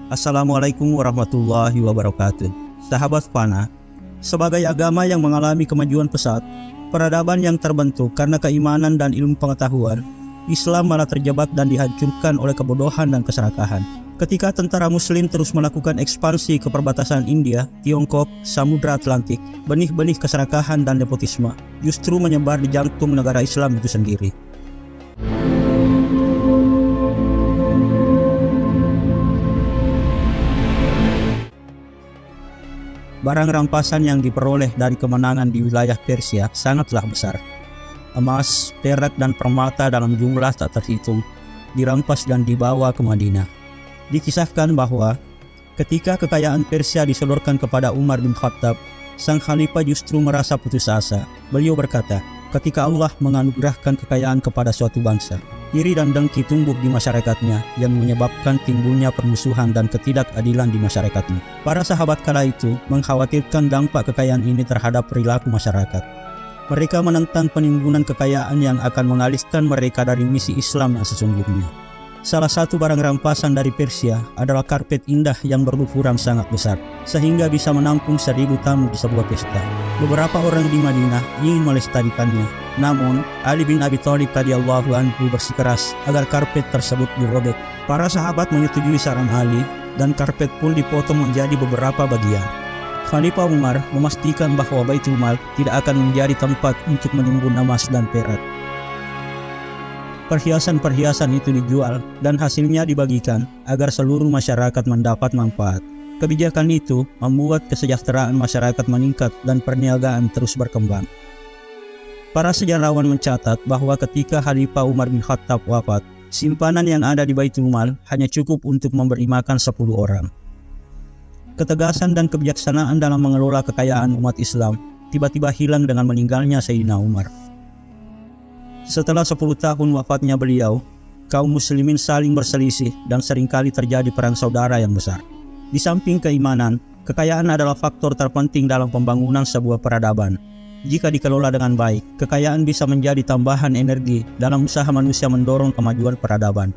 Assalamualaikum warahmatullahi wabarakatuh. Sahabat Fana, sebagai agama yang mengalami kemajuan pesat, peradaban yang terbentuk karena keimanan dan ilmu pengetahuan, Islam malah terjebak dan dihancurkan oleh kebodohan dan keserakahan. Ketika tentara muslim terus melakukan ekspansi ke perbatasan India, Tiongkok, Samudra Atlantik, benih-benih keserakahan dan nepotisme justru menyebar di jantung negara Islam itu sendiri. Barang rampasan yang diperoleh dari kemenangan di wilayah Persia sangatlah besar. Emas, perak, dan permata dalam jumlah tak terhitung dirampas dan dibawa ke Madinah. Dikisahkan bahwa ketika kekayaan Persia disodorkan kepada Umar bin Khattab, sang khalifah justru merasa putus asa. Beliau berkata, ketika Allah menganugerahkan kekayaan kepada suatu bangsa, iri dan dengki tumbuh di masyarakatnya yang menyebabkan timbulnya permusuhan dan ketidakadilan di masyarakatnya. Para sahabat kala itu mengkhawatirkan dampak kekayaan ini terhadap perilaku masyarakat. Mereka menentang penimbunan kekayaan yang akan mengalihkan mereka dari misi Islam yang sesungguhnya. Salah satu barang rampasan dari Persia adalah karpet indah yang berukuran sangat besar, sehingga bisa menampung 1.000 tamu di sebuah pesta. Beberapa orang di Madinah ingin melestarikannya, namun Ali bin Abi Thalib radhiyallahu anhu bersikeras agar karpet tersebut dirobek. Para sahabat menyetujui saran Ali, dan karpet pun dipotong menjadi beberapa bagian. Khalifah Umar memastikan bahwa Baitul Mal tidak akan menjadi tempat untuk menimbun emas dan perak. Perhiasan-perhiasan itu dijual dan hasilnya dibagikan agar seluruh masyarakat mendapat manfaat. Kebijakan itu membuat kesejahteraan masyarakat meningkat dan perniagaan terus berkembang. Para sejarawan mencatat bahwa ketika Khalifah Umar bin Khattab wafat, simpanan yang ada di Baitul Mal hanya cukup untuk memberi makan 10 orang. Ketegasan dan kebijaksanaan dalam mengelola kekayaan umat Islam tiba-tiba hilang dengan meninggalnya Sayyidina Umar. Setelah 10 tahun wafatnya beliau, kaum muslimin saling berselisih dan seringkali terjadi perang saudara yang besar. Di samping keimanan, kekayaan adalah faktor terpenting dalam pembangunan sebuah peradaban. Jika dikelola dengan baik, kekayaan bisa menjadi tambahan energi dalam usaha manusia mendorong kemajuan peradaban.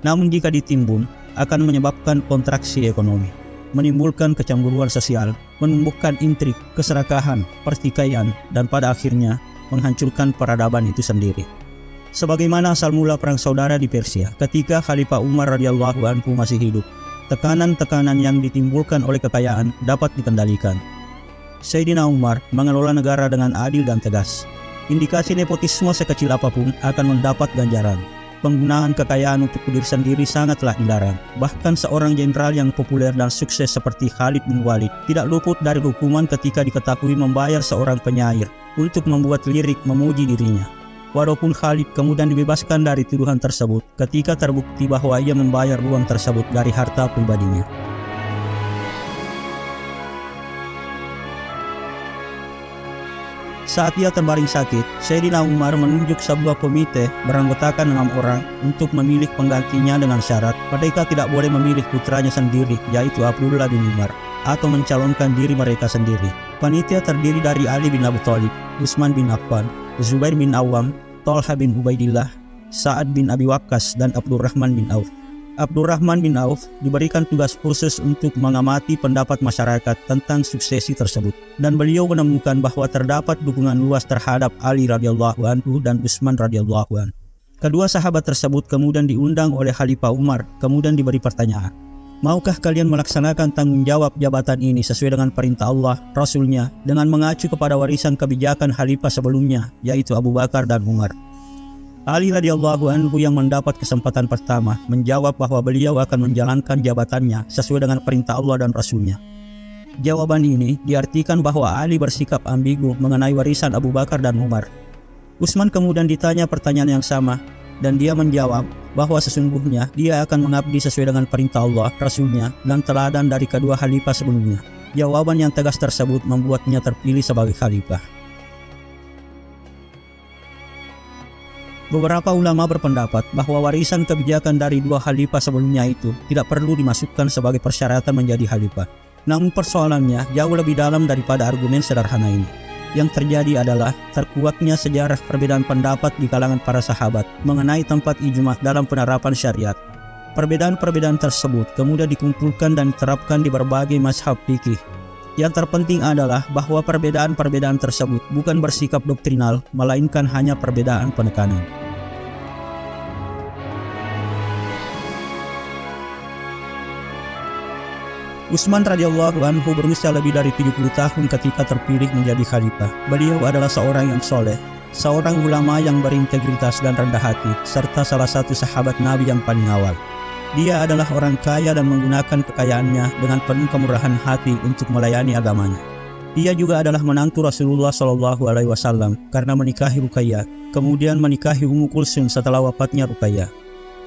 Namun jika ditimbun, akan menyebabkan kontraksi ekonomi, menimbulkan kecemburuan sosial, menumbuhkan intrik, keserakahan, pertikaian, dan pada akhirnya menghancurkan peradaban itu sendiri. Sebagaimana asal mula perang saudara di Persia ketika Khalifah Umar radhiyallahu anhu masih hidup, tekanan-tekanan yang ditimbulkan oleh kekayaan dapat dikendalikan. Sayyidina Umar mengelola negara dengan adil dan tegas. Indikasi nepotisme sekecil apapun akan mendapat ganjaran. Penggunaan kekayaan untuk diri sendiri sangatlah dilarang. Bahkan seorang jenderal yang populer dan sukses seperti Khalid bin Walid tidak luput dari hukuman ketika diketahui membayar seorang penyair untuk membuat lirik memuji dirinya. Walaupun Khalid kemudian dibebaskan dari tuduhan tersebut ketika terbukti bahwa ia membayar uang tersebut dari harta pribadinya. Saat ia terbaring sakit, Sayyidina Umar menunjuk sebuah komite beranggotakan 6 orang untuk memilih penggantinya dengan syarat mereka tidak boleh memilih putranya sendiri, yaitu Abdullah bin Umar, atau mencalonkan diri mereka sendiri. Panitia terdiri dari Ali bin Abi Thalib, Utsman bin Affan, Zubair bin Awam, Thalha bin Ubaidillah, Sa'ad bin Abi Waqqas, dan Abdurrahman bin Auf. Abdurrahman bin Auf diberikan tugas khusus untuk mengamati pendapat masyarakat tentang suksesi tersebut, dan beliau menemukan bahwa terdapat dukungan luas terhadap Ali radhiyallahu anhu dan Utsman radhiyallahu anhu. Kedua sahabat tersebut kemudian diundang oleh Khalifah Umar, kemudian diberi pertanyaan, maukah kalian melaksanakan tanggung jawab jabatan ini sesuai dengan perintah Allah, Rasulnya, dengan mengacu kepada warisan kebijakan Khalifah sebelumnya, yaitu Abu Bakar dan Umar? Ali radhiyallahu anhu yang mendapat kesempatan pertama menjawab bahwa beliau akan menjalankan jabatannya sesuai dengan perintah Allah dan Rasulnya. Jawaban ini diartikan bahwa Ali bersikap ambigu mengenai warisan Abu Bakar dan Umar. Utsman kemudian ditanya pertanyaan yang sama, dan dia menjawab bahwa sesungguhnya dia akan mengabdi sesuai dengan perintah Allah, Rasulnya, dan teladan dari kedua khalifah sebelumnya. Jawaban yang tegas tersebut membuatnya terpilih sebagai khalifah. Beberapa ulama berpendapat bahwa warisan kebijakan dari 2 khalifah sebelumnya itu tidak perlu dimasukkan sebagai persyaratan menjadi khalifah. Namun persoalannya jauh lebih dalam daripada argumen sederhana ini. Yang terjadi adalah terkuaknya sejarah perbedaan pendapat di kalangan para sahabat mengenai tempat ijma dalam penerapan syariat. Perbedaan-perbedaan tersebut kemudian dikumpulkan dan diterapkan di berbagai mazhab fikih. Yang terpenting adalah bahwa perbedaan-perbedaan tersebut bukan bersikap doktrinal, melainkan hanya perbedaan penekanan. Utsman radhiyallahu anhu berusia lebih dari 70 tahun ketika terpilih menjadi khalifah. Beliau adalah seorang yang soleh, seorang ulama yang berintegritas dan rendah hati, serta salah satu sahabat Nabi yang paling awal. Dia adalah orang kaya dan menggunakan kekayaannya dengan penuh kemurahan hati untuk melayani agamanya. Dia juga adalah menantu Rasulullah SAW karena menikahi Ruqayyah, kemudian menikahi Ummu Kulsum setelah wafatnya Ruqayyah.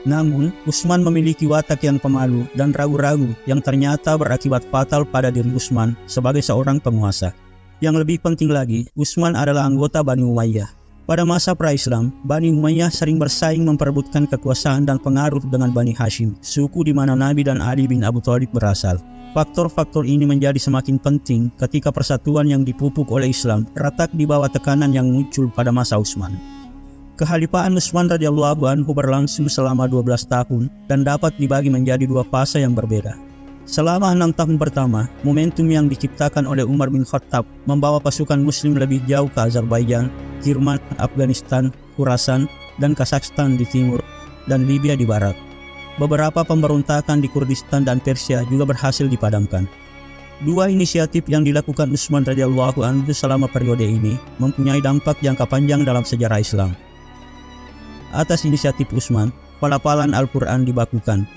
Namun, Utsman memiliki watak yang pemalu dan ragu-ragu yang ternyata berakibat fatal pada diri Utsman sebagai seorang penguasa. Yang lebih penting lagi, Utsman adalah anggota Bani Umayyah. Pada masa pra-Islam, Bani Umayyah sering bersaing memperebutkan kekuasaan dan pengaruh dengan Bani Hashim, suku di mana Nabi dan Ali bin Abi Thalib berasal. Faktor-faktor ini menjadi semakin penting ketika persatuan yang dipupuk oleh Islam retak di bawah tekanan yang muncul pada masa Utsman. Kekhalifahan Utsman radhiyallahu anhu berlangsung selama 12 tahun dan dapat dibagi menjadi dua fase yang berbeda. Selama 6 tahun pertama, momentum yang diciptakan oleh Umar bin Khattab membawa pasukan muslim lebih jauh ke Azerbaijan, Kirman, Afghanistan, Khurasan, dan Kazakhstan di timur, dan Libya di barat. Beberapa pemberontakan di Kurdistan dan Persia juga berhasil dipadamkan. Dua inisiatif yang dilakukan Utsman radhiyallahu anhu selama periode ini mempunyai dampak jangka panjang dalam sejarah Islam. Atas inisiatif Utsman, pelafalan Al-Quran dibakukan.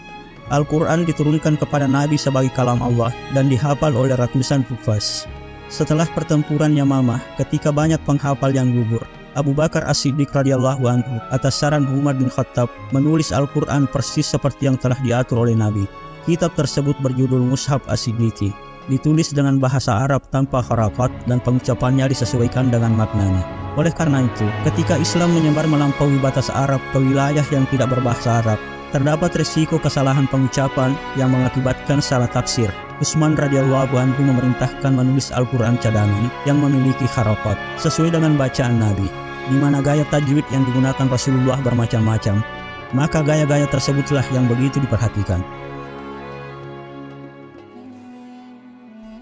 Al-Quran diturunkan kepada Nabi sebagai kalam Allah dan dihafal oleh ratusan hufaz. Setelah pertempuran Yamamah, ketika banyak penghafal yang gugur, Abu Bakar As-Siddiq radhiyallahu anhu atas saran Umar bin Khattab menulis Al-Quran persis seperti yang telah diatur oleh Nabi. Kitab tersebut berjudul Mushaf As-Siddiqi, ditulis dengan bahasa Arab tanpa harakat dan pengucapannya disesuaikan dengan maknanya. Oleh karena itu, ketika Islam menyebar melampaui batas Arab ke wilayah yang tidak berbahasa Arab, terdapat risiko kesalahan pengucapan yang mengakibatkan salah tafsir. Utsman radhiyallahu anhu memerintahkan menulis Al-Quran cadangan yang memiliki harakat sesuai dengan bacaan Nabi, di mana gaya tajwid yang digunakan Rasulullah bermacam-macam. Maka gaya-gaya tersebutlah yang begitu diperhatikan.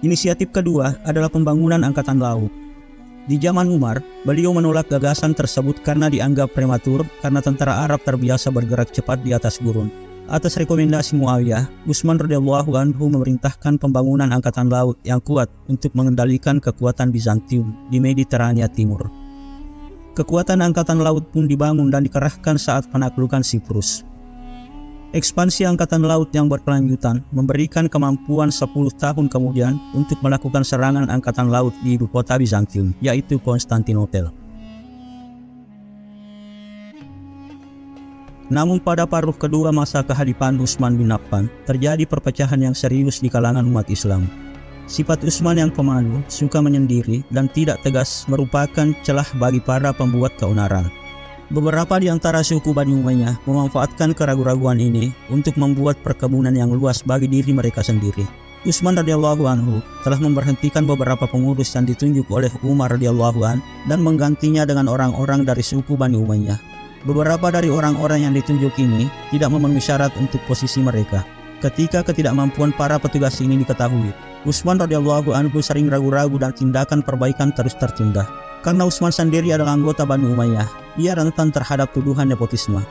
Inisiatif kedua adalah pembangunan angkatan laut. Di zaman Umar, beliau menolak gagasan tersebut karena dianggap prematur karena tentara Arab terbiasa bergerak cepat di atas gurun. Atas rekomendasi Muawiyah, Utsman radhiyallahu anhu memerintahkan pembangunan angkatan laut yang kuat untuk mengendalikan kekuatan Bizantium di Mediterania Timur. Kekuatan angkatan laut pun dibangun dan dikerahkan saat penaklukan Siprus. Ekspansi angkatan laut yang berkelanjutan memberikan kemampuan 10 tahun kemudian untuk melakukan serangan angkatan laut di ibu kota Bizantium, yaitu Konstantinopel. Namun pada paruh kedua masa kekhalifahan Utsman bin Affan, terjadi perpecahan yang serius di kalangan umat Islam. Sifat Utsman yang pemalu, suka menyendiri, dan tidak tegas merupakan celah bagi para pembuat keonaran. Beberapa di antara suku Bani Umayyah memanfaatkan keraguan-raguan ini untuk membuat perkebunan yang luas bagi diri mereka sendiri. Utsman radhiyallahu anhu telah memberhentikan beberapa pengurus yang ditunjuk oleh Umar radhiyallahu anhu dan menggantinya dengan orang-orang dari suku Bani Umayyah. Beberapa dari orang-orang yang ditunjuk ini tidak memenuhi syarat untuk posisi mereka. Ketika ketidakmampuan para petugas ini diketahui, Utsman radhiyallahu anhu sering ragu-ragu dan tindakan perbaikan terus tertunda. Karena Utsman sendiri adalah anggota Bani Umayyah, ia rentan terhadap tuduhan nepotisme.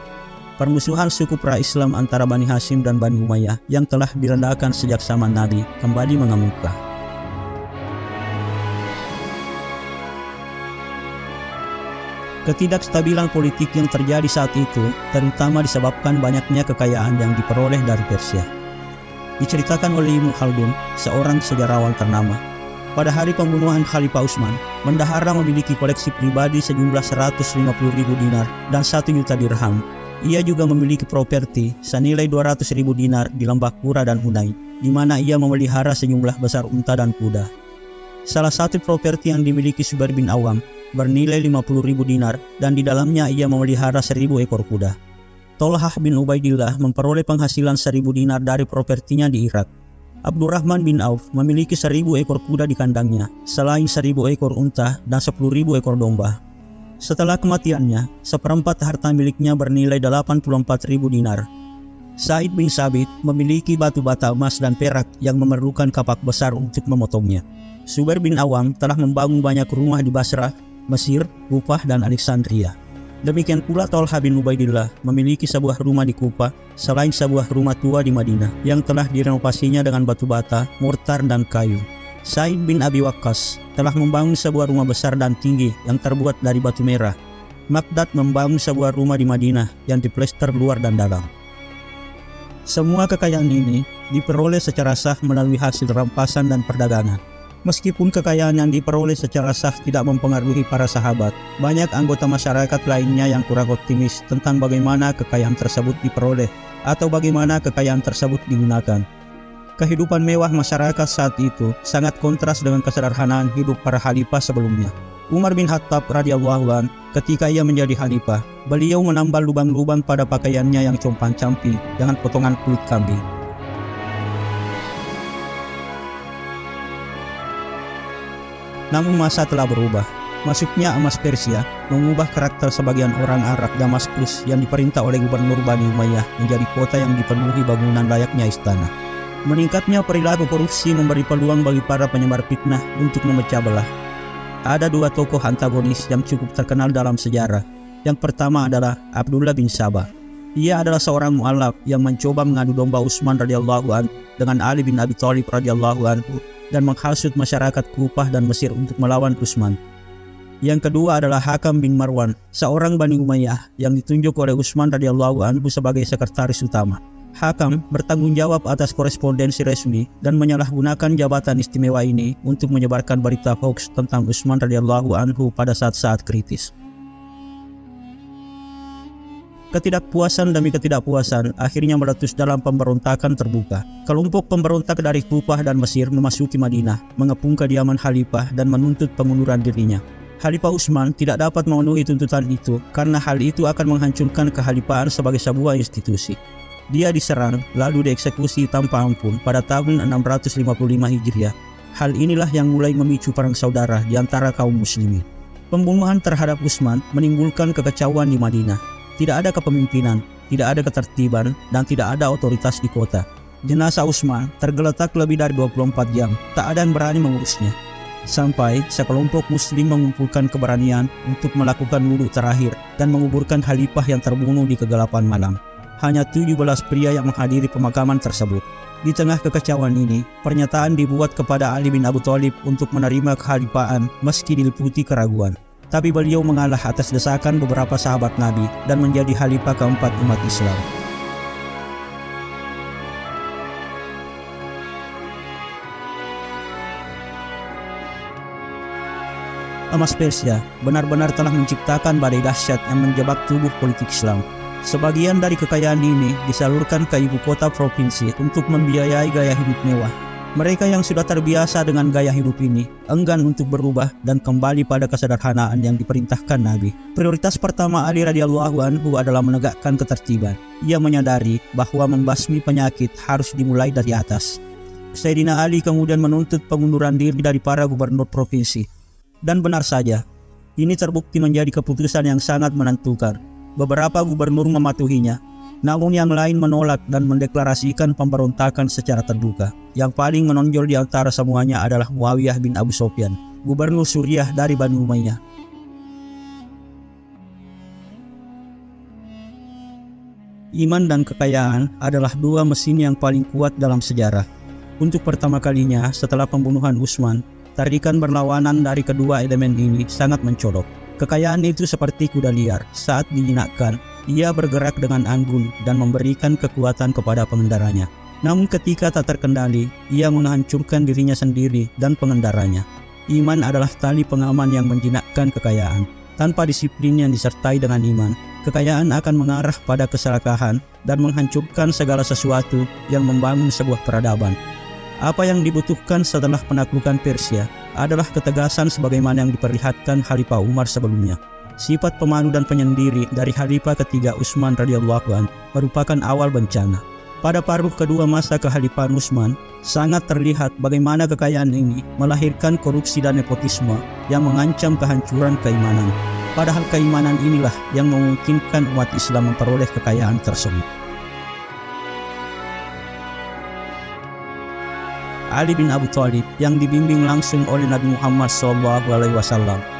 Permusuhan suku pra-Islam antara Bani Hashim dan Bani Umayyah yang telah direndahkan sejak zaman Nabi kembali mengemuka. Ketidakstabilan politik yang terjadi saat itu terutama disebabkan banyaknya kekayaan yang diperoleh dari Persia. Diceritakan oleh Ibnu Khaldun, seorang sejarawan ternama, pada hari pembunuhan Khalifah Utsman, bendahara memiliki koleksi pribadi sejumlah 150.000 dinar dan 1 juta dirham. Ia juga memiliki properti senilai 200.000 dinar di Lembah Qura dan Hunain, di mana ia memelihara sejumlah besar unta dan kuda. Salah satu properti yang dimiliki Zubair bin Awam bernilai 50.000 dinar dan di dalamnya ia memelihara 1.000 ekor kuda. Tolhah bin Ubaidillah memperoleh penghasilan 1.000 dinar dari propertinya di Irak. Abdurrahman bin Auf memiliki 1.000 ekor kuda di kandangnya, selain 1.000 ekor unta dan 10.000 ekor domba. Setelah kematiannya, seperempat harta miliknya bernilai 84.000 dinar. Said bin Sabit memiliki batu bata emas dan perak yang memerlukan kapak besar untuk memotongnya. Zubair bin Awam telah membangun banyak rumah di Basrah, Mesir, Kufah, dan Alexandria. Demikian pula Tolha bin Ubaidillah memiliki sebuah rumah di Kufah, selain sebuah rumah tua di Madinah yang telah direnovasinya dengan batu bata, mortar, dan kayu. Said bin Abi Waqqas telah membangun sebuah rumah besar dan tinggi yang terbuat dari batu merah. Makdad membangun sebuah rumah di Madinah yang diplester luar dan dalam. Semua kekayaan ini diperoleh secara sah melalui hasil rampasan dan perdagangan. Meskipun kekayaan yang diperoleh secara sah tidak mempengaruhi para sahabat, banyak anggota masyarakat lainnya yang kurang optimis tentang bagaimana kekayaan tersebut diperoleh atau bagaimana kekayaan tersebut digunakan. Kehidupan mewah masyarakat saat itu sangat kontras dengan kesederhanaan hidup para khalifah sebelumnya. Umar bin Khattab radhiyallahu anhu ketika ia menjadi khalifah, beliau menambal lubang-lubang pada pakaiannya yang compang-camping dengan potongan kulit kambing. Namun masa telah berubah. Masuknya emas Persia mengubah karakter sebagian orang Arab Damaskus yang diperintah oleh Gubernur Bani Umayyah menjadi kota yang dipenuhi bangunan layaknya istana. Meningkatnya perilaku korupsi memberi peluang bagi para penyebar fitnah untuk memecah belah. Ada dua tokoh antagonis yang cukup terkenal dalam sejarah. Yang pertama adalah Abdullah bin Sabah. Ia adalah seorang mu'allaf yang mencoba mengadu domba Utsman radhiyallahu anhu dengan Ali bin Abi Thalib radhiyallahu anhu dan menghasut masyarakat Kufah dan Mesir untuk melawan Utsman. Yang kedua adalah Hakam bin Marwan, seorang Bani Umayyah yang ditunjuk oleh Utsman radhiyallahu anhu sebagai sekretaris utama. Hakam bertanggung jawab atas korespondensi resmi dan menyalahgunakan jabatan istimewa ini untuk menyebarkan berita hoax tentang Utsman radhiyallahu anhu pada saat-saat kritis. Ketidakpuasan demi ketidakpuasan akhirnya meletus dalam pemberontakan terbuka. Kelompok pemberontak dari Kufah dan Mesir memasuki Madinah, mengepung kediaman khalifah dan menuntut pengunduran dirinya. Khalifah Utsman tidak dapat memenuhi tuntutan itu karena hal itu akan menghancurkan kekhalifahan sebagai sebuah institusi. Dia diserang lalu dieksekusi tanpa ampun pada tahun 655 Hijriah. Hal inilah yang mulai memicu perang saudara di antara kaum muslimin. Pembunuhan terhadap Utsman menimbulkan kekacauan di Madinah. Tidak ada kepemimpinan, tidak ada ketertiban, dan tidak ada otoritas di kota. Jenazah Utsman tergeletak lebih dari 24 jam, tak ada yang berani mengurusnya. Sampai sekelompok muslim mengumpulkan keberanian untuk melakukan wudhu terakhir dan menguburkan khalifah yang terbunuh di kegelapan malam. Hanya 17 pria yang menghadiri pemakaman tersebut. Di tengah kekacauan ini, pernyataan dibuat kepada Ali bin Abi Thalib untuk menerima kekhalifahan meski diliputi keraguan. Tapi beliau mengalah atas desakan beberapa sahabat Nabi dan menjadi khalifah keempat umat Islam. Emas Persia benar-benar telah menciptakan badai dahsyat yang menjebak tubuh politik Islam. Sebagian dari kekayaan ini disalurkan ke ibu kota provinsi untuk membiayai gaya hidup mewah. Mereka yang sudah terbiasa dengan gaya hidup ini enggan untuk berubah dan kembali pada kesederhanaan yang diperintahkan Nabi. Prioritas pertama Ali radhiyallahu anhu adalah menegakkan ketertiban. Ia menyadari bahwa membasmi penyakit harus dimulai dari atas. Sayyidina Ali kemudian menuntut pengunduran diri dari para gubernur provinsi. Dan benar saja, ini terbukti menjadi keputusan yang sangat menentukan. Beberapa gubernur mematuhinya, namun yang lain menolak dan mendeklarasikan pemberontakan secara terbuka. Yang paling menonjol di antara semuanya adalah Muawiyah bin Abu Sufyan, gubernur Suriah dari Bani Umayyah. Iman dan kekayaan adalah dua mesin yang paling kuat dalam sejarah. Untuk pertama kalinya setelah pembunuhan Utsman, tarikan berlawanan dari kedua elemen ini sangat mencolok. Kekayaan itu seperti kuda liar, saat dijinakkan, ia bergerak dengan anggun dan memberikan kekuatan kepada pengendaranya. Namun ketika tak terkendali, ia menghancurkan dirinya sendiri dan pengendaranya. Iman adalah tali pengaman yang menjinakkan kekayaan. Tanpa disiplin yang disertai dengan iman, kekayaan akan mengarah pada keserakahan dan menghancurkan segala sesuatu yang membangun sebuah peradaban. Apa yang dibutuhkan setelah penaklukan Persia adalah ketegasan sebagaimana yang diperlihatkan Khalifah Umar sebelumnya. Sifat pemalu dan penyendiri dari Khalifah ketiga Utsman radhiyallahu anhu merupakan awal bencana. Pada paruh kedua masa kekhalifahan Utsman, sangat terlihat bagaimana kekayaan ini melahirkan korupsi dan nepotisme yang mengancam kehancuran keimanan. Padahal keimanan inilah yang memungkinkan umat Islam memperoleh kekayaan tersebut. Ali bin Abi Thalib yang dibimbing langsung oleh Nabi Muhammad SAW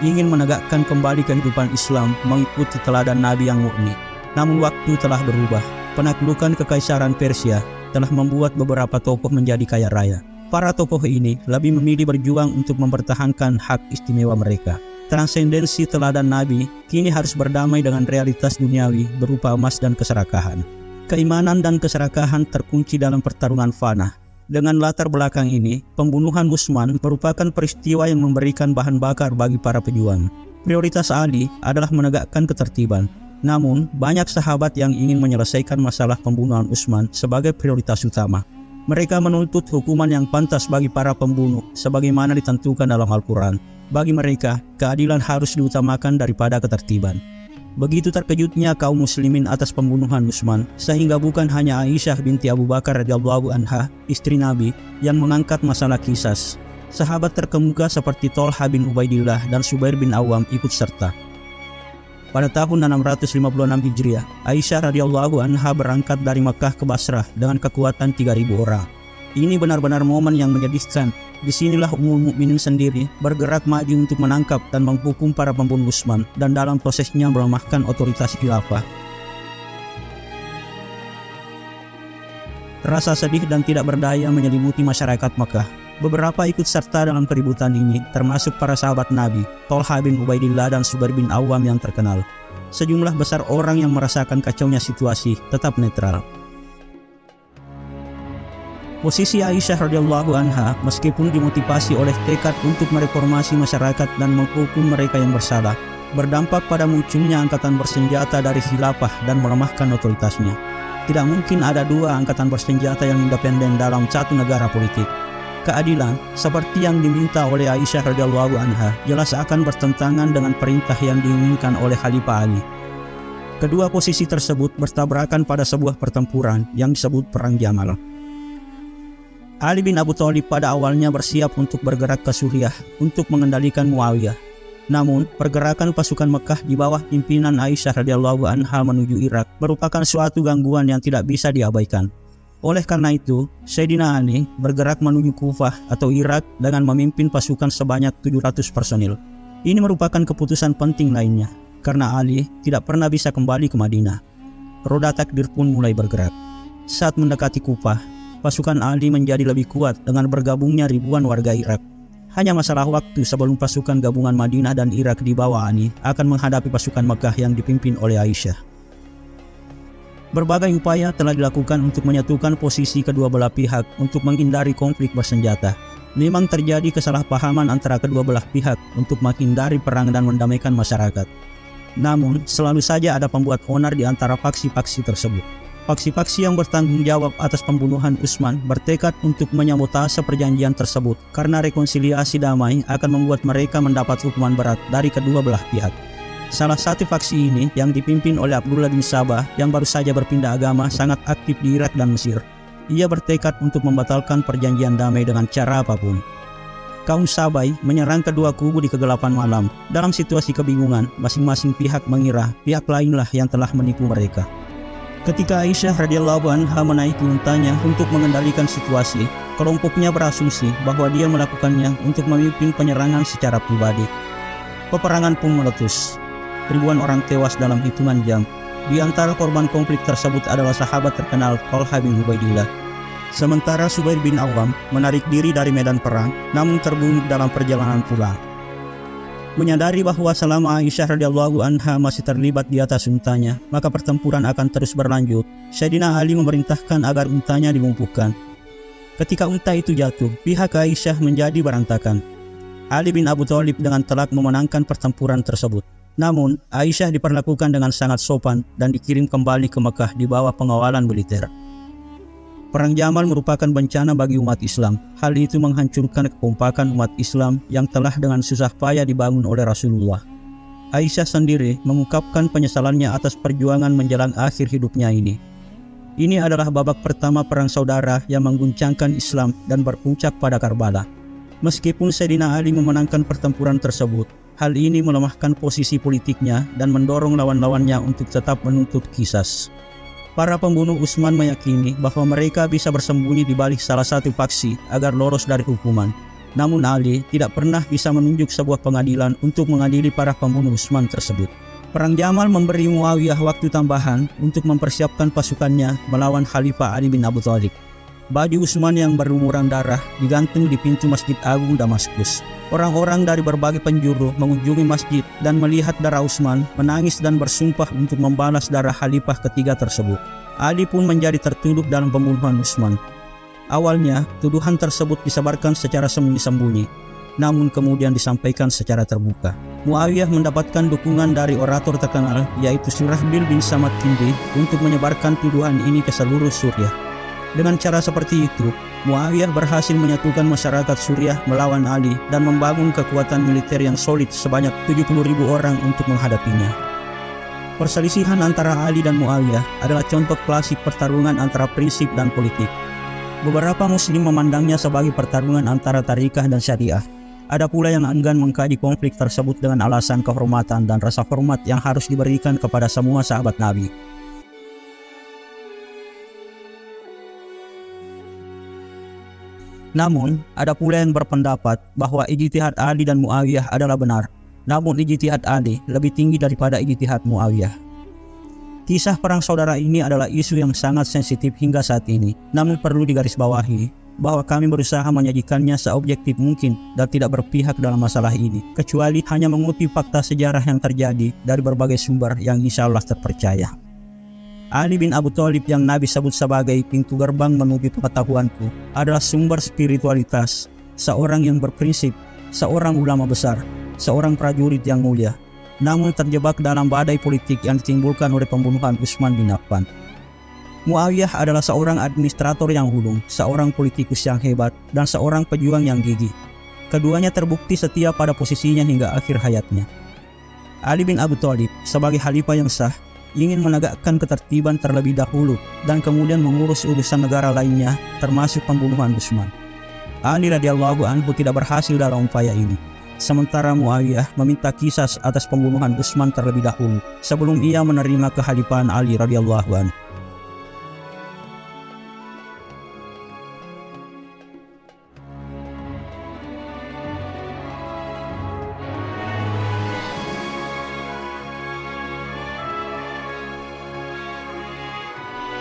ingin menegakkan kembali kehidupan Islam mengikuti teladan Nabi yang murni. Namun waktu telah berubah. Penaklukan Kekaisaran Persia telah membuat beberapa tokoh menjadi kaya raya. Para tokoh ini lebih memilih berjuang untuk mempertahankan hak istimewa mereka. Transendensi teladan Nabi kini harus berdamai dengan realitas duniawi berupa emas dan keserakahan. Keimanan dan keserakahan terkunci dalam pertarungan fana. Dengan latar belakang ini, pembunuhan Utsman merupakan peristiwa yang memberikan bahan bakar bagi para pejuang. Prioritas Ali adalah menegakkan ketertiban. Namun, banyak sahabat yang ingin menyelesaikan masalah pembunuhan Utsman sebagai prioritas utama. Mereka menuntut hukuman yang pantas bagi para pembunuh sebagaimana ditentukan dalam Al-Quran. Bagi mereka, keadilan harus diutamakan daripada ketertiban. Begitu terkejutnya kaum muslimin atas pembunuhan Utsman, sehingga bukan hanya Aisyah binti Abu Bakar radhiyallahu anha, istri Nabi, yang mengangkat masalah Qisas. Sahabat terkemuka seperti Thalha bin Ubaidillah dan Zubair bin Awam ikut serta. Pada tahun 656 Hijriah, Aisyah radhiyallahu anha berangkat dari Makkah ke Basrah dengan kekuatan 3.000 orang. Ini benar-benar momen yang menyedihkan. Disinilah Ummul Mukminin sendiri bergerak maju untuk menangkap dan menghukum para pembunuh Utsman dan dalam prosesnya melemahkan otoritas khilafah. Rasa sedih dan tidak berdaya menyelimuti masyarakat Makkah. Beberapa ikut serta dalam keributan ini, termasuk para sahabat Nabi, Thalha bin Ubaidillah dan Zubair bin Awam yang terkenal. Sejumlah besar orang yang merasakan kacaunya situasi tetap netral. Posisi Aisyah radhiyallahu anha meskipun dimotivasi oleh tekad untuk mereformasi masyarakat dan menghukum mereka yang bersalah, berdampak pada munculnya angkatan bersenjata dari khilafah dan melemahkan otoritasnya. Tidak mungkin ada dua angkatan bersenjata yang independen dalam satu negara politik. Keadilan, seperti yang diminta oleh Aisyah radhiyallahu anha, jelas akan bertentangan dengan perintah yang diinginkan oleh Khalifah Ali. Kedua posisi tersebut bertabrakan pada sebuah pertempuran yang disebut Perang Jamal. Ali bin Abi Thalib pada awalnya bersiap untuk bergerak ke Suriah untuk mengendalikan Muawiyah. Namun, pergerakan pasukan Mekah di bawah pimpinan Aisyah radhiyallahu anha menuju Irak merupakan suatu gangguan yang tidak bisa diabaikan. Oleh karena itu, Sayyidina Ali bergerak menuju Kufah atau Irak dengan memimpin pasukan sebanyak 700 personil. Ini merupakan keputusan penting lainnya, karena Ali tidak pernah bisa kembali ke Madinah. Roda takdir pun mulai bergerak. Saat mendekati Kufah, pasukan Ali menjadi lebih kuat dengan bergabungnya ribuan warga Irak. Hanya masalah waktu sebelum pasukan gabungan Madinah dan Irak di bawah Ali akan menghadapi pasukan Makkah yang dipimpin oleh Aisyah. Berbagai upaya telah dilakukan untuk menyatukan posisi kedua belah pihak untuk menghindari konflik bersenjata. Memang terjadi kesalahpahaman antara kedua belah pihak untuk menghindari perang dan mendamaikan masyarakat. Namun, selalu saja ada pembuat onar di antara faksi-faksi tersebut. Faksi-faksi yang bertanggung jawab atas pembunuhan Utsman bertekad untuk menyabotase perjanjian tersebut karena rekonsiliasi damai akan membuat mereka mendapat hukuman berat dari kedua belah pihak. Salah satu faksi ini yang dipimpin oleh Abdullah bin Sabah yang baru saja berpindah agama sangat aktif di Irak dan Mesir. Ia bertekad untuk membatalkan perjanjian damai dengan cara apapun. Kaum Sabai menyerang kedua kubu di kegelapan malam. Dalam situasi kebingungan, masing-masing pihak mengira pihak lainlah yang telah menipu mereka. Ketika Aisyah radhiyallahu anha menaiki untanya untuk mengendalikan situasi, kelompoknya berasumsi bahwa dia melakukannya untuk memimpin penyerangan secara pribadi. Peperangan pun meletus. Ribuan orang tewas dalam hitungan jam. Di antara korban konflik tersebut adalah sahabat terkenal Thalha bin Ubaidillah. Sementara Zubair bin Awam menarik diri dari medan perang, namun terbunuh dalam perjalanan pulang. Menyadari bahwa selama Aisyah radhiyallahu anha masih terlibat di atas untanya, maka pertempuran akan terus berlanjut. Sayyidina Ali memerintahkan agar untanya dilumpuhkan. Ketika unta itu jatuh, pihak Aisyah menjadi berantakan. Ali bin Abi Thalib dengan telak memenangkan pertempuran tersebut. Namun, Aisyah diperlakukan dengan sangat sopan dan dikirim kembali ke Mekah di bawah pengawalan militer. Perang Jamal merupakan bencana bagi umat Islam. Hal itu menghancurkan kekompakan umat Islam yang telah dengan susah payah dibangun oleh Rasulullah. Aisyah sendiri mengungkapkan penyesalannya atas perjuangan menjelang akhir hidupnya ini. Ini adalah babak pertama perang saudara yang mengguncangkan Islam dan berpuncak pada Karbala. Meskipun Sayyidina Ali memenangkan pertempuran tersebut, hal ini melemahkan posisi politiknya dan mendorong lawan-lawannya untuk tetap menuntut Qisas. Para pembunuh Utsman meyakini bahwa mereka bisa bersembunyi di balik salah satu faksi agar lolos dari hukuman. Namun Ali tidak pernah bisa menunjuk sebuah pengadilan untuk mengadili para pembunuh Utsman tersebut. Perang Jamal memberi Muawiyah waktu tambahan untuk mempersiapkan pasukannya melawan Khalifah Ali bin Abi Thalib. Baju Utsman yang berlumuran darah digantung di pintu Masjid Agung Damaskus. Orang-orang dari berbagai penjuru mengunjungi masjid dan melihat darah Utsman, menangis dan bersumpah untuk membalas darah Khalifah ketiga tersebut. Ali pun menjadi tertuduh dalam pembunuhan Utsman. Awalnya, tuduhan tersebut disebarkan secara sembunyi-sembunyi, namun kemudian disampaikan secara terbuka. Muawiyah mendapatkan dukungan dari orator terkenal yaitu Surahbil bin Samad Kindi untuk menyebarkan tuduhan ini ke seluruh Suriah. Dengan cara seperti itu, Muawiyah berhasil menyatukan masyarakat Suriah melawan Ali dan membangun kekuatan militer yang solid sebanyak 70.000 orang untuk menghadapinya. Perselisihan antara Ali dan Muawiyah adalah contoh klasik pertarungan antara prinsip dan politik. Beberapa muslim memandangnya sebagai pertarungan antara tarikah dan syariah. Ada pula yang enggan mengkaji konflik tersebut dengan alasan kehormatan dan rasa hormat yang harus diberikan kepada semua sahabat Nabi. Namun, ada pula yang berpendapat bahwa ijtihad Ali dan Muawiyah adalah benar. Namun ijtihad Ali lebih tinggi daripada ijtihad Muawiyah. Kisah perang saudara ini adalah isu yang sangat sensitif hingga saat ini. Namun perlu digarisbawahi bahwa kami berusaha menyajikannya seobjektif mungkin dan tidak berpihak dalam masalah ini, kecuali hanya mengutip fakta sejarah yang terjadi dari berbagai sumber yang insya Allah terpercaya. Ali bin Abi Thalib yang Nabi sebut sebagai pintu gerbang menuju pengetahuanku adalah sumber spiritualitas, seorang yang berprinsip, seorang ulama besar, seorang prajurit yang mulia, namun terjebak dalam badai politik yang ditimbulkan oleh pembunuhan Utsman bin Affan. Muawiyah adalah seorang administrator yang ulung, seorang politikus yang hebat, dan seorang pejuang yang gigih. Keduanya terbukti setia pada posisinya hingga akhir hayatnya. Ali bin Abi Thalib sebagai khalifah yang sah ingin menegakkan ketertiban terlebih dahulu dan kemudian mengurus urusan negara lainnya termasuk pembunuhan Utsman. Ali radhiyallahu anhu tidak berhasil dalam upaya ini. Sementara Muawiyah meminta qisas atas pembunuhan Utsman terlebih dahulu sebelum ia menerima kekhalifahan Ali radhiyallahu anhu.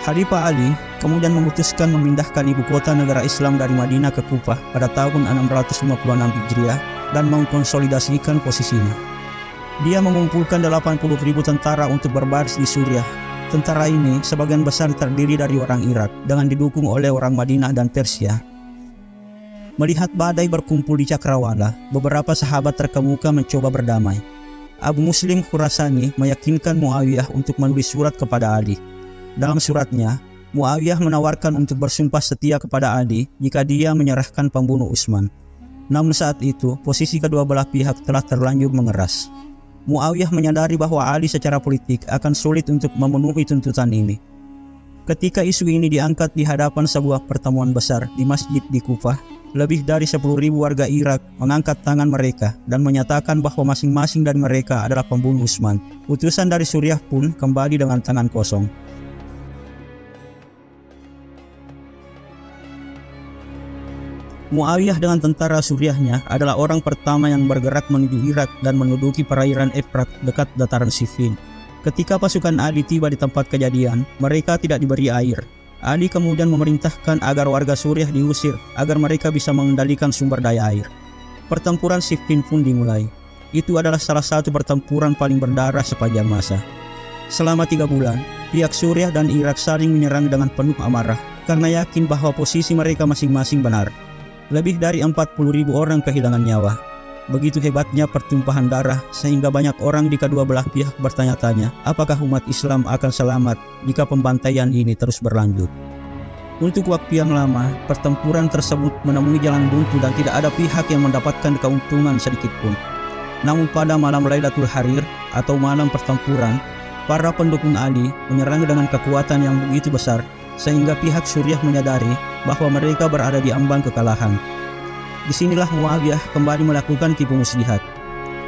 Khalifah Ali kemudian memutuskan memindahkan ibu kota negara Islam dari Madinah ke Kufah pada tahun 656 Hijriah dan mengkonsolidasikan posisinya. Dia mengumpulkan 80.000 tentara untuk berbaris di Suriah. Tentara ini sebagian besar terdiri dari orang Irak dengan didukung oleh orang Madinah dan Persia. Melihat badai berkumpul di Cakrawala, beberapa sahabat terkemuka mencoba berdamai. Abu Muslim Khurasani meyakinkan Muawiyah untuk menulis surat kepada Ali. Dalam suratnya, Muawiyah menawarkan untuk bersumpah setia kepada Ali jika dia menyerahkan pembunuh Utsman. Namun saat itu, posisi kedua belah pihak telah terlanjur mengeras. Muawiyah menyadari bahwa Ali secara politik akan sulit untuk memenuhi tuntutan ini. Ketika isu ini diangkat di hadapan sebuah pertemuan besar di masjid di Kufah, lebih dari 10.000 warga Irak mengangkat tangan mereka dan menyatakan bahwa masing-masing dari mereka adalah pembunuh Utsman. Utusan dari Suriah pun kembali dengan tangan kosong. Muawiyah dengan tentara Suriahnya adalah orang pertama yang bergerak menuju Irak dan menduduki perairan Efrat dekat dataran Siffin. Ketika pasukan Ali tiba di tempat kejadian, mereka tidak diberi air. Ali kemudian memerintahkan agar warga Suriah diusir agar mereka bisa mengendalikan sumber daya air. Pertempuran Siffin pun dimulai. Itu adalah salah satu pertempuran paling berdarah sepanjang masa. Selama 3 bulan, pihak Suriah dan Irak saling menyerang dengan penuh amarah karena yakin bahwa posisi mereka masing-masing benar. Lebih dari 40.000 orang kehilangan nyawa. Begitu hebatnya pertumpahan darah sehingga banyak orang di kedua belah pihak bertanya-tanya apakah umat Islam akan selamat jika pembantaian ini terus berlanjut. Untuk waktu yang lama, pertempuran tersebut menemui jalan buntu dan tidak ada pihak yang mendapatkan keuntungan sedikitpun. Namun pada malam Lailatul Harir atau malam pertempuran, para pendukung Ali menyerang dengan kekuatan yang begitu besar sehingga pihak Suriah menyadari bahwa mereka berada di ambang kekalahan. Disinilah Muawiyah kembali melakukan tipu muslihat.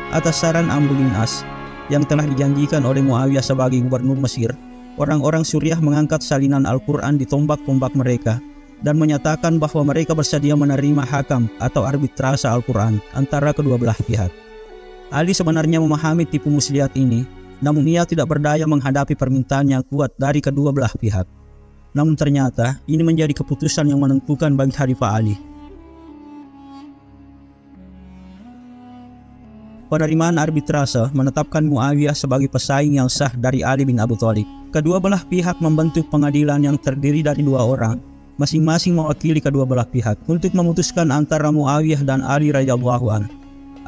Atas saran Amr bin As yang telah dijanjikan oleh Muawiyah sebagai gubernur Mesir, orang-orang Suriah mengangkat salinan Al-Quran di tombak-tombak mereka dan menyatakan bahwa mereka bersedia menerima hakam atau arbitrase Al-Quran antara kedua belah pihak. Ali sebenarnya memahami tipu muslihat ini, namun ia tidak berdaya menghadapi permintaan yang kuat dari kedua belah pihak. Namun ternyata ini menjadi keputusan yang menentukan bagi Khalifah Ali. Penerimaan arbitrase menetapkan Muawiyah sebagai pesaing yang sah dari Ali bin Abi Thalib. Kedua belah pihak membentuk pengadilan yang terdiri dari 2 orang, masing-masing mewakili kedua belah pihak untuk memutuskan antara Muawiyah dan Ali radhiyallahu anhu.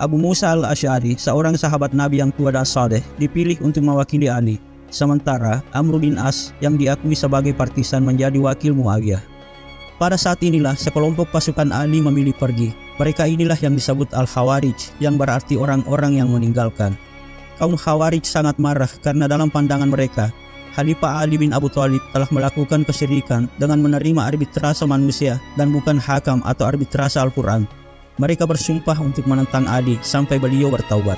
Abu Musa al-Asy'ari, seorang sahabat Nabi yang tua dan saleh, dipilih untuk mewakili Ali, sementara Amr bin As yang diakui sebagai partisan menjadi wakil Muawiyah. Pada saat inilah sekelompok pasukan Ali memilih pergi. Mereka inilah yang disebut Al-Khawarij, yang berarti orang-orang yang meninggalkan. Kaum Khawarij sangat marah karena dalam pandangan mereka, Khalifah Ali bin Abi Thalib telah melakukan kesyirikan dengan menerima arbitrase manusia dan bukan hakam atau arbitrase Al-Quran. Mereka bersumpah untuk menentang Ali sampai beliau bertaubat.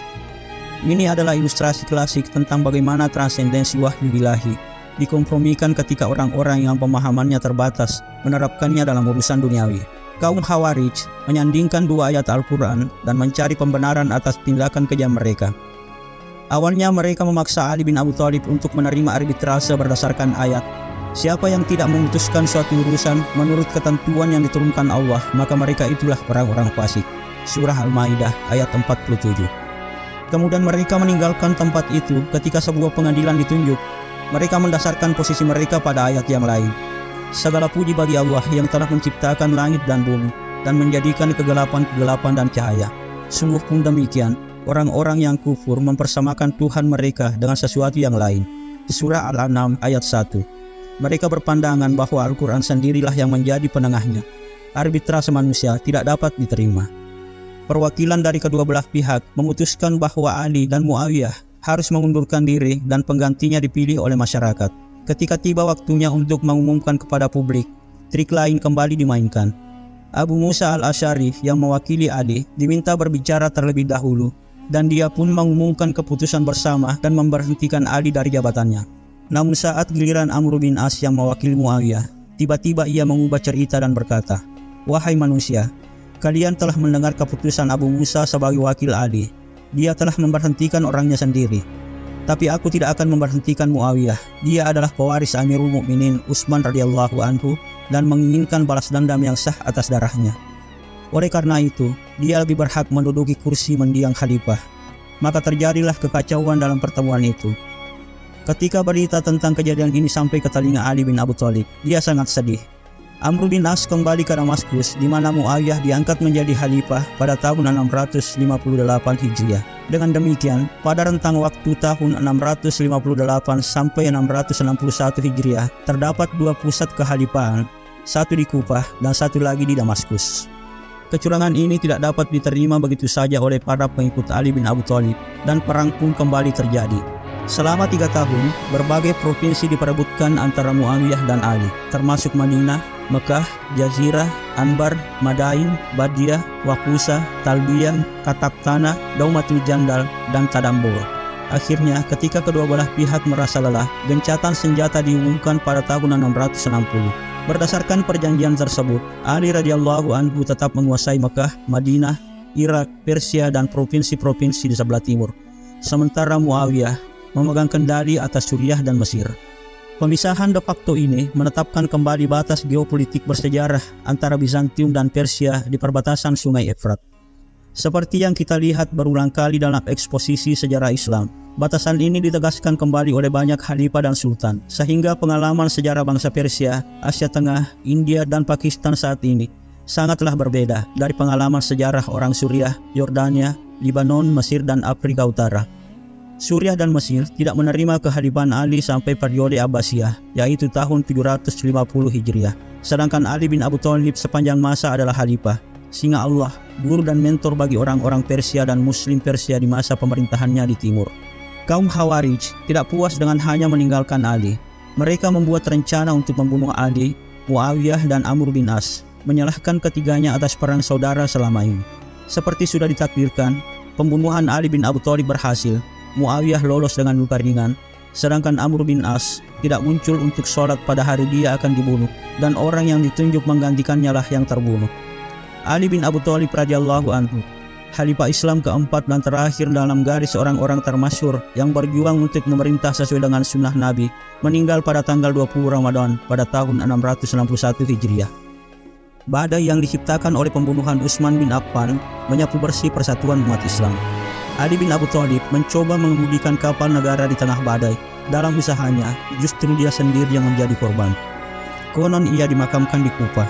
Ini adalah ilustrasi klasik tentang bagaimana transendensi wahyu ilahi dikompromikan ketika orang-orang yang pemahamannya terbatas menerapkannya dalam urusan duniawi. Kaum Khawarij menyandingkan 2 ayat Al-Quran dan mencari pembenaran atas tindakan kejam mereka. Awalnya mereka memaksa Ali bin Abi Thalib untuk menerima arbitrase berdasarkan ayat. Siapa yang tidak memutuskan suatu urusan menurut ketentuan yang diturunkan Allah, maka mereka itulah orang-orang fasik. Surah Al-Maidah ayat 47. Kemudian mereka meninggalkan tempat itu ketika sebuah pengadilan ditunjuk. Mereka mendasarkan posisi mereka pada ayat yang lain. Segala puji bagi Allah yang telah menciptakan langit dan bumi dan menjadikan kegelapan dan cahaya. Sungguh pun demikian, orang-orang yang kufur mempersamakan Tuhan mereka dengan sesuatu yang lain. Surah Al-An'am ayat 1. Mereka berpandangan bahwa Al-Quran sendirilah yang menjadi penengahnya. Arbitrase manusia tidak dapat diterima. Perwakilan dari kedua belah pihak memutuskan bahwa Ali dan Muawiyah harus mengundurkan diri dan penggantinya dipilih oleh masyarakat. Ketika tiba waktunya untuk mengumumkan kepada publik, trik lain kembali dimainkan. Abu Musa al-Asy'ari yang mewakili Ali diminta berbicara terlebih dahulu, dan dia pun mengumumkan keputusan bersama dan memberhentikan Ali dari jabatannya. Namun saat giliran Amr bin As yang mewakili Muawiyah, tiba-tiba ia mengubah cerita dan berkata, "Wahai manusia, kalian telah mendengar keputusan Abu Musa sebagai wakil Ali. Dia telah memberhentikan orangnya sendiri. Tapi aku tidak akan memberhentikan Muawiyah. Dia adalah pewaris Amirul Mukminin Utsman radhiyallahu anhu dan menginginkan balas dendam yang sah atas darahnya. Oleh karena itu, dia lebih berhak menduduki kursi mendiang khalifah." Maka terjadilah kekacauan dalam pertemuan itu. Ketika berita tentang kejadian ini sampai ke telinga Ali bin Abi Thalib, dia sangat sedih. Amr bin As kembali ke Damaskus, di mana Muawiyah diangkat menjadi khalifah pada tahun 658 Hijriah. Dengan demikian, pada rentang waktu tahun 658 sampai 661 Hijriah, terdapat 2 pusat kekhalifahan, satu di Kufah dan satu lagi di Damaskus. Kecurangan ini tidak dapat diterima begitu saja oleh para pengikut Ali bin Abi Thalib, dan perang pun kembali terjadi. Selama 3 tahun, berbagai provinsi diperebutkan antara Muawiyah dan Ali, termasuk Madinah, Mekah, Jazirah, Anbar, Madain, Badiyah, Wakusa, Talbiyah, Katak Tanah, Daumatul Jandal, dan Tadambur. Akhirnya, ketika kedua belah pihak merasa lelah, gencatan senjata diumumkan pada tahun 660. Berdasarkan perjanjian tersebut, Ali radhiyallahu anhu tetap menguasai Mekah, Madinah, Irak, Persia, dan provinsi-provinsi di sebelah timur. Sementara Muawiyah memegang kendali atas Suriah dan Mesir. Pemisahan de facto ini menetapkan kembali batas geopolitik bersejarah antara Bizantium dan Persia di perbatasan Sungai Efrat. Seperti yang kita lihat berulang kali dalam eksposisi sejarah Islam, batasan ini ditegaskan kembali oleh banyak khalifah dan sultan, sehingga pengalaman sejarah bangsa Persia, Asia Tengah, India, dan Pakistan saat ini sangatlah berbeda dari pengalaman sejarah orang Suriah, Yordania, Lebanon, Mesir, dan Afrika Utara. Suriah dan Mesir tidak menerima kekhalifahan Ali sampai periode Abbasiyah, yaitu tahun 750 Hijriah. Sedangkan Ali bin Abi Thalib sepanjang masa adalah khalifah, singa Allah, guru dan mentor bagi orang-orang Persia dan Muslim Persia di masa pemerintahannya di timur. Kaum Khawarij tidak puas dengan hanya meninggalkan Ali. Mereka membuat rencana untuk membunuh Ali, Muawiyah, dan Amr bin As, menyalahkan ketiganya atas peran saudara selama ini. Seperti sudah ditakdirkan, pembunuhan Ali bin Abi Thalib berhasil. Muawiyah lolos dengan luka ringan, sedangkan Amr bin As tidak muncul untuk sholat pada hari dia akan dibunuh, dan orang yang ditunjuk menggantikannya lah yang terbunuh. Ali bin Abi Thalib radhiyallahu anhu, Khalifah Islam keempat dan terakhir dalam garis orang-orang termasyhur yang berjuang untuk memerintah sesuai dengan sunnah Nabi, meninggal pada tanggal 20 Ramadan pada tahun 661 Hijriah. Badai yang diciptakan oleh pembunuhan Utsman bin Affan menyapu bersih persatuan umat Islam. Ali bin Abi Thalib mencoba mengemudikan kapal negara di tengah badai. Dalam usahanya, justru dia sendiri yang menjadi korban. Konon ia dimakamkan di Kufah.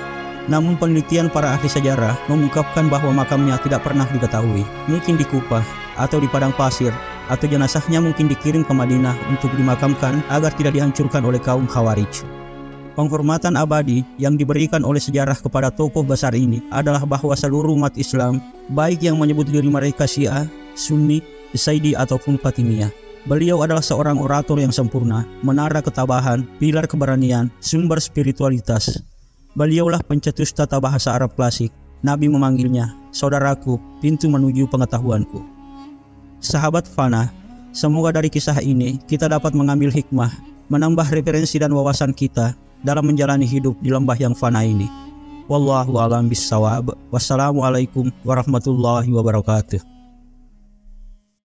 Namun penelitian para ahli sejarah mengungkapkan bahwa makamnya tidak pernah diketahui. Mungkin di Kufah atau di padang pasir, atau jenazahnya mungkin dikirim ke Madinah untuk dimakamkan agar tidak dihancurkan oleh kaum Khawarij. Penghormatan abadi yang diberikan oleh sejarah kepada tokoh besar ini adalah bahwa seluruh umat Islam, baik yang menyebut diri mereka Syiah, Sunni, Zaidi ataupun Fatimiyah, beliau adalah seorang orator yang sempurna, menara ketabahan, pilar keberanian, sumber spiritualitas. Beliaulah pencetus tata bahasa Arab klasik. Nabi memanggilnya, saudaraku, pintu menuju pengetahuanku. Sahabat Fana, semoga dari kisah ini kita dapat mengambil hikmah, menambah referensi dan wawasan kita dalam menjalani hidup di lembah yang fana ini. Wallahu a'lam bishawab. Wassalamualaikum warahmatullahi wabarakatuh.